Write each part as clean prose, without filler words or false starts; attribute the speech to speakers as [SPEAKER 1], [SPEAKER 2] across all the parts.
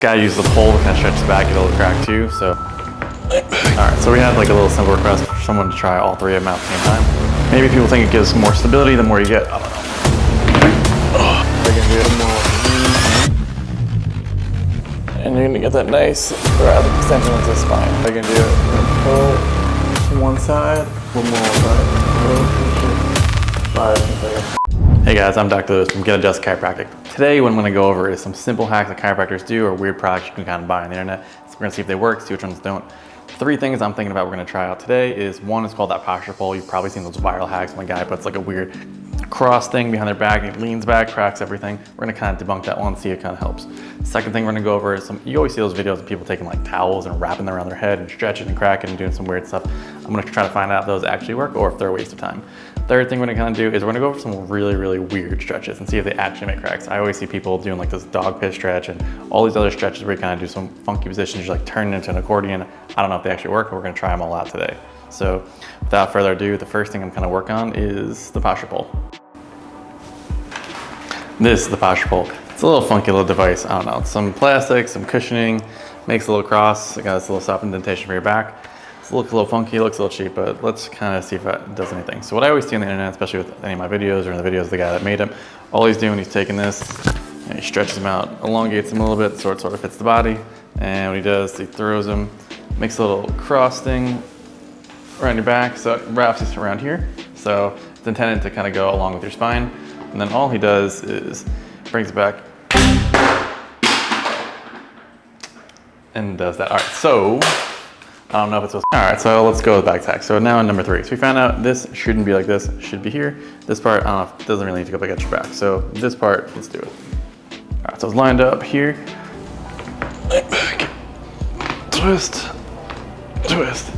[SPEAKER 1] Gotta use the pole to kind of stretch the back, get a little crack too, so. Alright, so we had like a little simple request for someone to try all three of them at the same time. Maybe people think it gives more stability the more you get, I don't know. They're gonna do it more. And you're gonna get that nice thoracic extension into the spine. They're gonna do it, pull to one side, one more side. 5 seconds. Hey guys, I'm Dr. Lewis from GetAdjustedNow Chiropractic. Today what I'm going to go over is some simple hacks that chiropractors do or weird products you can kind of buy on the internet. So we're going to see if they work, see which ones don't. 3 things I'm thinking about we're going to try out today is one is called that posture pole. You've probably seen those viral hacks when a guy puts like a weird cross thing behind their back and he leans back, cracks everything. We're going to kind of debunk that one, see if it kind of helps. Second thing we're going to go over is you always see those videos of people taking like towels and wrapping them around their head and stretching and cracking and doing some weird stuff. I'm going to try to find out if those actually work or if they're a waste of time. Third thing we're gonna kind of do is we're gonna go over some really, really weird stretches and see if they actually make cracks. I always see people doing like this dog piss stretch and all these other stretches where you kind of do some funky positions, you're like turning into an accordion. I don't know if they actually work, but we're gonna try them all out today. So without further ado, the first thing I'm gonna work on is the posture pole. This is the posture pole. It's a little funky little device. I don't know, it's some plastic, some cushioning, makes a little cross. It got this little soft indentation for your back. It looks a little funky, looks a little cheap, but let's kind of see if it does anything. So what I always see on the internet, especially with any of my videos or in the videos of the guy that made them, all he's doing, he's taking this and he stretches them out, elongates them a little bit so it sort of fits the body. And what he does, he throws them, makes a little cross thing around your back, so it wraps it around here. So it's intended to kind of go along with your spine. And then all he does is brings it back and does that. All right, so I don't know if it's supposed to. All right, so let's go with back tack. So now in number 3. So we found out this shouldn't be like this, it should be here. This part, I don't know, it doesn't really need to go back at your back. So this part, let's do it. All right, so it's lined up here. Back, twist, twist.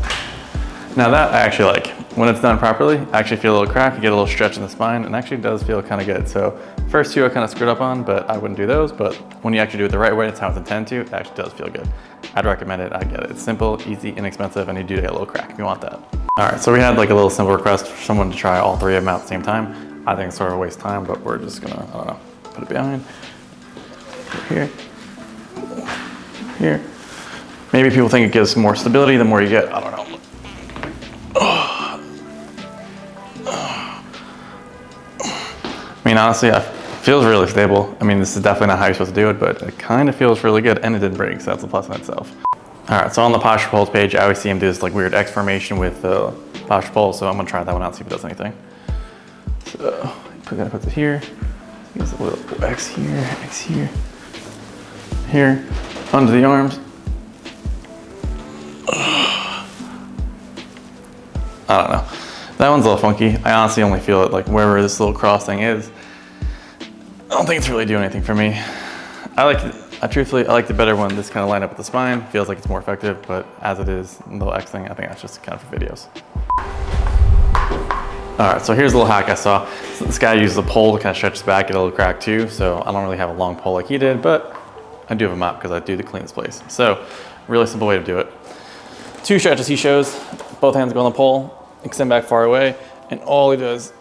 [SPEAKER 1] Now that I actually like. When it's done properly, I actually feel a little crack, you get a little stretch in the spine, and actually does feel kind of good. So first 2 I kind of screwed up on, but I wouldn't do those. But when you actually do it the right way, it's how it's intended to, it actually does feel good. I'd recommend it, I get it. It's simple, easy, inexpensive, and you do get a little crack if you want that. All right, so we had like a little simple request for someone to try all 3 of them at the same time. I think it's sort of a waste of time, but we're just gonna, I don't know, put it behind. Here, here. Maybe people think it gives more stability the more you get, I don't know. I mean, honestly, it feels really stable. I mean, this is definitely not how you're supposed to do it, but it kind of feels really good, and it didn't break, so that's a plus in itself. All right, so on the posture poles page, I always see him do this like weird X formation with the posture pole, so I'm gonna try that one out, see if it does anything. So, gonna put it here. There's a little X here, here, under the arms. I don't know. That one's a little funky. I honestly only feel it like wherever this little cross thing is. I don't think it's really doing anything for me. Truthfully, I like the better one. This kind of lined up with the spine. Feels like it's more effective, but as it is, the little X thing, I think that's just kind of for videos. All right, so here's a little hack I saw. So this guy uses a pole to kind of stretch his back, get a little crack too. So I don't really have a long pole like he did, but I do have a mop because I do the cleanest place. So really simple way to do it. 2 stretches he shows, both hands go on the pole, extend back far away, and all he does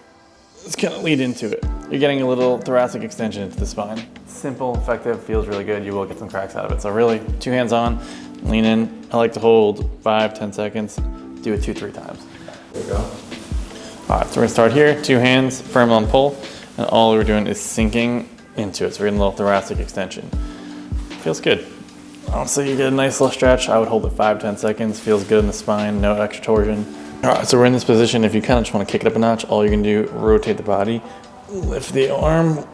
[SPEAKER 1] is kind of lead into it. You're getting a little thoracic extension into the spine. Simple, effective, feels really good. You will get some cracks out of it. So really, 2 hands on, lean in. I like to hold 5-10 seconds, do it 2-3 times. There you go. All right, so we're gonna start here, 2 hands, firm on the pole, and all we're doing is sinking into it. So we're getting a little thoracic extension. Feels good. Honestly, you get a nice little stretch. I would hold it 5-10 seconds. Feels good in the spine, no extra torsion. All right, so we're in this position. If you kind of just want to kick it up a notch, all you can do, rotate the body, lift the arm,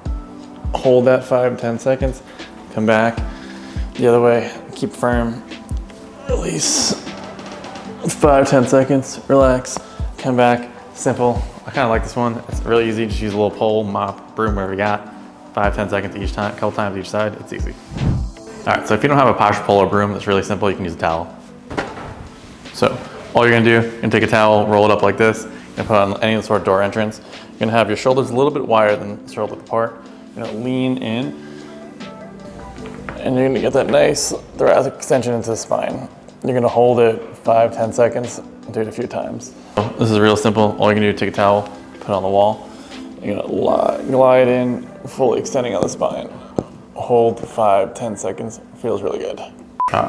[SPEAKER 1] hold that 5-10 seconds, come back the other way, keep firm, release, 5-10 seconds, relax, come back, simple. I kind of like this one. It's really easy. Just use a little pole, mop, broom, whatever you got. 5-10 seconds each time, a couple times each side. It's easy. All right, so if you don't have a posture pole or broom, it's really simple. You can use a towel. So all you're gonna do, you're gonna take a towel, roll it up like this, and put it on any sort of door entrance. You're gonna have your shoulders a little bit wider than shoulder width apart. You're gonna lean in, and you're gonna get that nice thoracic extension into the spine. You're gonna hold it 5-10 seconds, and do it a few times. This is real simple. All you're gonna do is take a towel, put it on the wall. You're gonna glide in, fully extending on the spine. hold 5-10 seconds. Feels really good.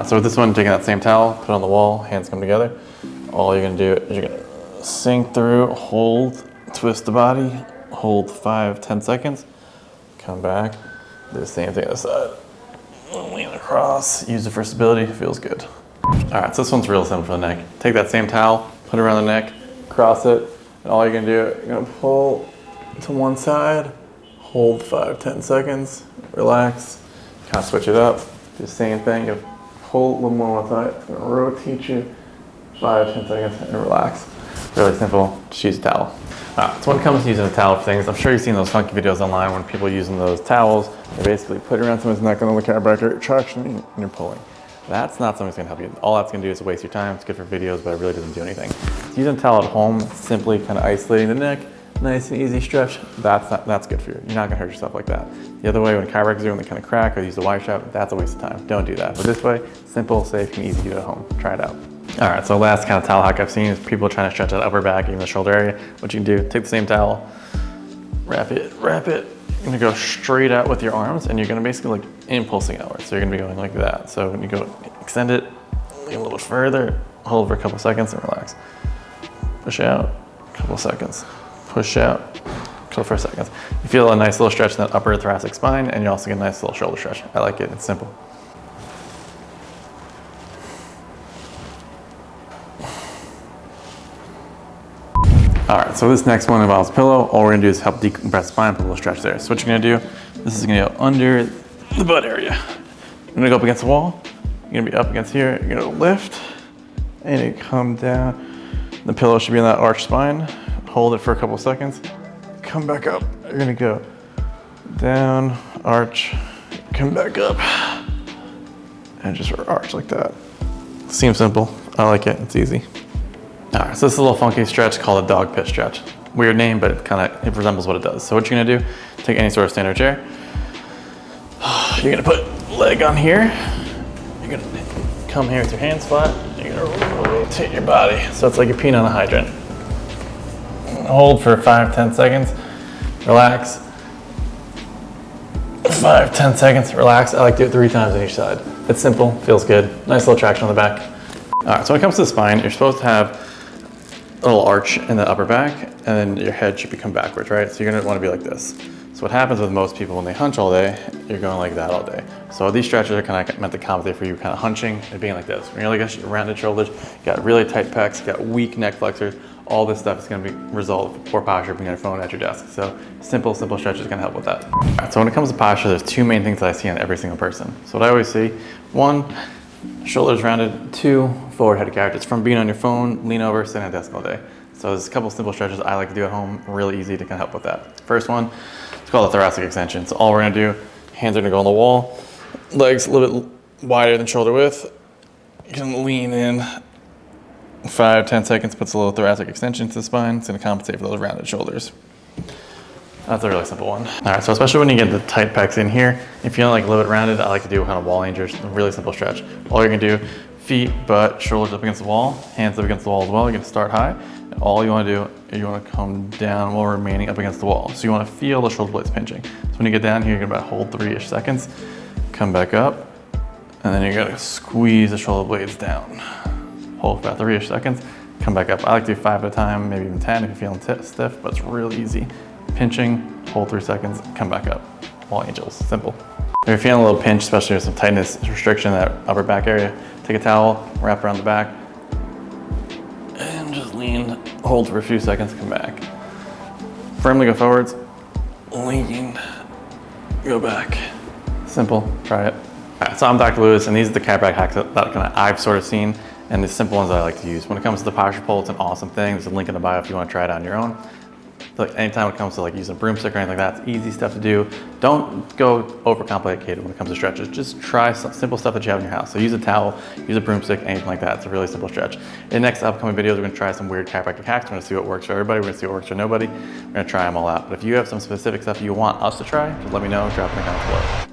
[SPEAKER 1] So with this one, taking that same towel, put it on the wall, hands come together. All you're gonna do is you're gonna sink through, hold, twist the body, hold 5-10 seconds, come back, do the same thing on the side. Lean across, use it for stability, feels good. All right, so this one's real simple for the neck. Take that same towel, put it around the neck, cross it, and all you're gonna do, you're gonna pull to one side, hold 5-10 seconds, relax, kind of switch it up, do the same thing, you pull a little more on one side, it's gonna rotate you, 5-10 seconds, and relax. Really simple, just use a towel. So when it comes to using a towel for things, I'm sure you've seen those funky videos online when people are using those towels, they basically put it around someone's neck and on the chiropractor, traction, and you're pulling. That's not something that's gonna help you. All that's gonna do is waste your time. It's good for videos, but it really doesn't do anything. So using a towel at home, simply kind of isolating the neck, nice and easy stretch, that's good for you. You're not gonna hurt yourself like that. The other way, when chiropractors do when they kind of crack or use the Y strap, that's a waste of time. Don't do that. But this way, simple, safe, and easy to do at home. Try it out. All right, so last kind of towel hack I've seen is people trying to stretch that upper back, even the shoulder area. What you can do, take the same towel, wrap it. You're gonna go straight out with your arms, and you're gonna basically like impulsing outwards. So you're gonna be going like that. So when you go extend it, lean a little bit further, hold for a couple seconds and relax. Push out, a couple seconds. Push out, a couple seconds. You feel a nice little stretch in that upper thoracic spine, and you also get a nice little shoulder stretch. I like it, it's simple. All right, so this next one involves pillow. All we're gonna do is help decompress the spine, put a little stretch there. So what you're gonna do, this is gonna go under the butt area. You're gonna go up against the wall. You're gonna be up against here. You're gonna lift, and you come down. The pillow should be in that arched spine. Hold it for a couple of seconds. Come back up. You're gonna go down, arch, come back up, and just arch like that. Seems simple. I like it, it's easy. All right, so this is a little funky stretch called a dog pit stretch. Weird name, but it resembles what it does. So what you're gonna do, take any sort of standard chair. You're gonna put leg on here. You're gonna come here with your hands flat. You're gonna rotate your body. So it's like you're peeing on a hydrant. Hold for 5-10 seconds, relax. 5-10 seconds, relax. I like to do it 3 times on each side. It's simple, feels good. Nice little traction on the back. All right, so when it comes to the spine, you're supposed to have a little arch in the upper back, and then your head should become backwards, right? So you're gonna wanna be like this. So what happens with most people when they hunch all day, you're going like that all day. So these stretches are kind of meant to compensate for you kind of hunching and being like this. When you're like rounded shoulders, you got really tight pecs, you got weak neck flexors, all this stuff is gonna be a result of poor posture being on your phone at your desk. So simple stretches can help with that. All right, so when it comes to posture, there's 2 main things that I see on every single person. So what I always see, 1, shoulders rounded, 2, forward head characters. From being on your phone, lean over, sitting at a desk all day. So there's a couple simple stretches I like to do at home, really easy to kind of help with that. First one, it's called a thoracic extension. So all we're gonna do, hands are gonna go on the wall, legs a little bit wider than shoulder width. You can lean in, 5-10 seconds, puts a little thoracic extension to the spine. It's gonna compensate for those rounded shoulders. That's a really simple one. All right, so especially when you get the tight pecs in here, if you're feeling like a little bit rounded, I like to do kind of wall angels, a really simple stretch. All you're gonna do, feet, butt, shoulders up against the wall, hands up against the wall as well. You're gonna start high. And all you wanna do is you wanna come down while remaining up against the wall. So you wanna feel the shoulder blades pinching. So when you get down here, you're gonna about hold 3-ish seconds, come back up, and then you're gonna squeeze the shoulder blades down. Hold for about 3-ish seconds, come back up. I like to do 5 at a time, maybe even 10 if you're feeling stiff, but it's real easy. Pinching, hold 3 seconds, come back up. Wall angels, simple. If you're feeling a little pinch, especially with some tightness, restriction in that upper back area, take a towel, wrap around the back, and just lean, hold for a few seconds, come back. Firmly go forwards, lean, go back. Simple, try it. All right, so I'm Dr. Lewis, and these are the chiropractic hacks that I've sort of seen, and the simple ones that I like to use. When it comes to the posture pole, it's an awesome thing. There's a link in the bio if you want to try it on your own. Like anytime it comes to like using a broomstick or anything like that, it's easy stuff to do. Don't go overcomplicated when it comes to stretches. Just try some simple stuff that you have in your house. So use a towel, use a broomstick, anything like that. It's a really simple stretch. In the next upcoming videos, we're gonna try some weird chiropractic hacks. We're gonna see what works for everybody. We're gonna see what works for nobody. We're gonna try them all out. But if you have some specific stuff you want us to try, just let me know, drop in the comments below.